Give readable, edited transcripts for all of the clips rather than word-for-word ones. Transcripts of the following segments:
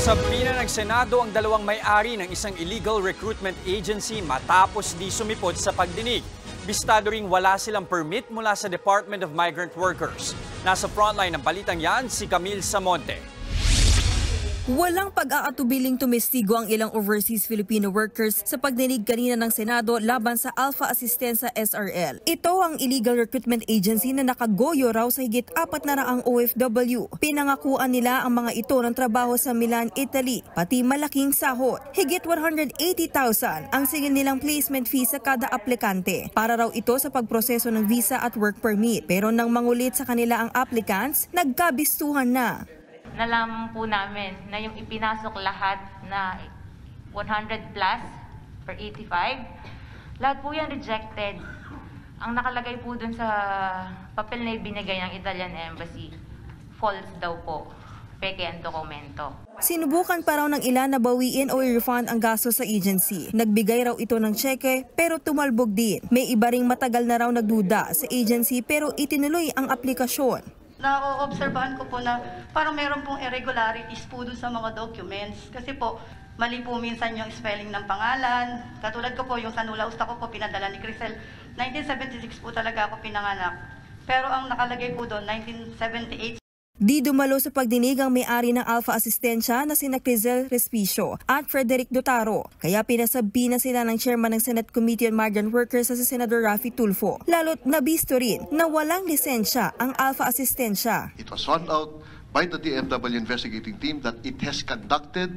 Sabina ng Senado ang dalawang may-ari ng isang illegal recruitment agency matapos di sumipot sa pagdinig. Bistado ring wala silang permit mula sa Department of Migrant Workers. Nasa frontline ng balitang yan si Camille Samonte. Walang pag-aatubiling tumestigo ang ilang overseas Filipino workers sa pagdinig kanina ng Senado laban sa Alpha Asistenza SRL. Ito ang illegal recruitment agency na nakagoyo raw sa higit 400 OFW. Pinangakuan nila ang mga ito ng trabaho sa Milan, Italy, pati malaking sahod. Higit 180,000 ang singil nilang placement fee sa kada aplikante. Para raw ito sa pagproseso ng visa at work permit. Pero nang mangulit sa kanila ang applicants, nagkabistuhan na. Nalaman po namin na yung ipinasok lahat na 100 plus per 85, lahat po yan rejected. Ang nakalagay po dun sa papel na ibinigay ng Italian Embassy, false daw po, peke ang dokumento. Sinubukan pa raw ng ilan na bawiin o i-refund ang gasto sa agency. Nagbigay raw ito ng tseke pero tumalbog din. May iba ring matagal na raw nagduda sa agency pero itinuloy ang aplikasyon. Na-obserbahan ko po na parang meron pong irregularities po dun sa mga documents. Kasi po, mali po minsan yung spelling ng pangalan. Katulad ko po, yung sa Nula Usta ko po pinadala ni Crisel. 1976 po talaga ako pinanganak. Pero ang nakalagay po doon, 1978. Di dumalo sa pagdinig ang may-ari ng Alpha Asistenza na sina Crisel Respicio at Frederick Dotaro. Kaya pinasabi na sila ng chairman ng Senate Committee on Migrant Workers sa Senador Raffy Tulfo. Lalo't nabisto rin na walang lisensya ang Alpha Asistenza. It was found out by the DFW investigating team that it has conducted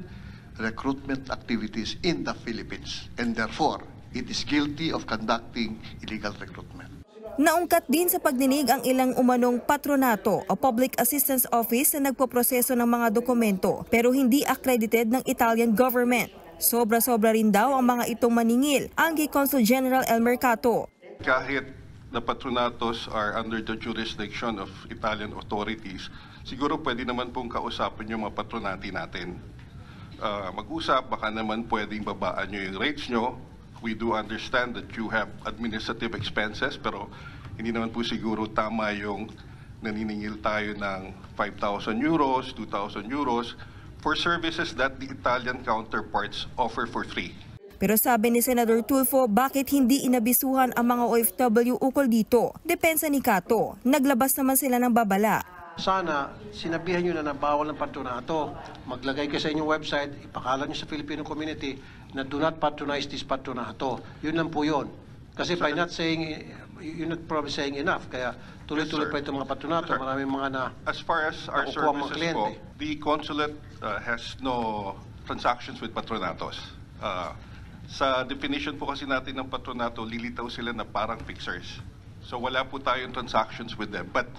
recruitment activities in the Philippines and therefore it is guilty of conducting illegal recruitment. Naungkat din sa pagdinig ang ilang umanong patronato o Public Assistance Office na nagpoproseso ng mga dokumento pero hindi accredited ng Italian government. Sobra-sobra rin daw ang mga itong maningil, ang Consul General El Mercato. Kahit na patronatos are under the jurisdiction of Italian authorities, siguro pwede naman pong kausapin yung mga patronati natin. Mag-usap, baka naman pwedeng babaan nyo yung rates nyo. We do understand that you have administrative expenses pero hindi naman po siguro tama yung naniningil tayo ng 5,000 euros, 2,000 euros for services that the Italian counterparts offer for free. Pero sabi ni Senador Tulfo, bakit hindi inabisuhan ang mga OFW ukol dito? Depensa ni Cato, naglabas naman sila ng babala. Sana sinabihan nyo na bawal ng patronato. Maglagay kayo sa inyong website, ipakalan nyo sa Filipino community na do not patronize this patronato. Yun lang po yun. Kasi by not saying, you're not probably saying enough. Kaya tuloy-tuloy pa itong mga patronato. Maraming mga na as far as our services po, the consulate has no transactions with patronatos. Sa definition po kasi natin ng patronato, lilitaw sila na parang fixers. So wala po tayong transactions with them. But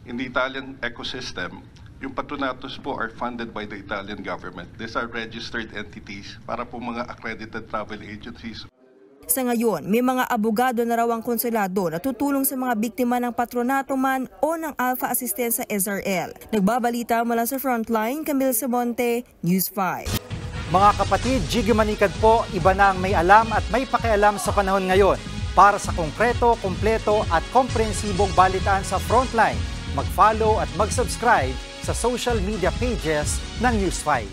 in the Italian ecosystem, yung patronatos po are funded by the Italian government. These are registered entities para po mga accredited travel agencies. Sa ngayon, may mga abogado na raw ang konsulado na tutulong sa mga biktima ng patronato man o ng Alpha Asistenza SRL. Nagbabalita mula sa Frontline, Camille Samonte, News 5. Mga kapatid, Jiggy Manikad po, iba na ang may alam at may pakialam sa panahon ngayon. Para sa konkreto, kumpleto at komprehensibong balitaan sa Frontline, mag-follow at mag-subscribe sa social media pages ng News 5.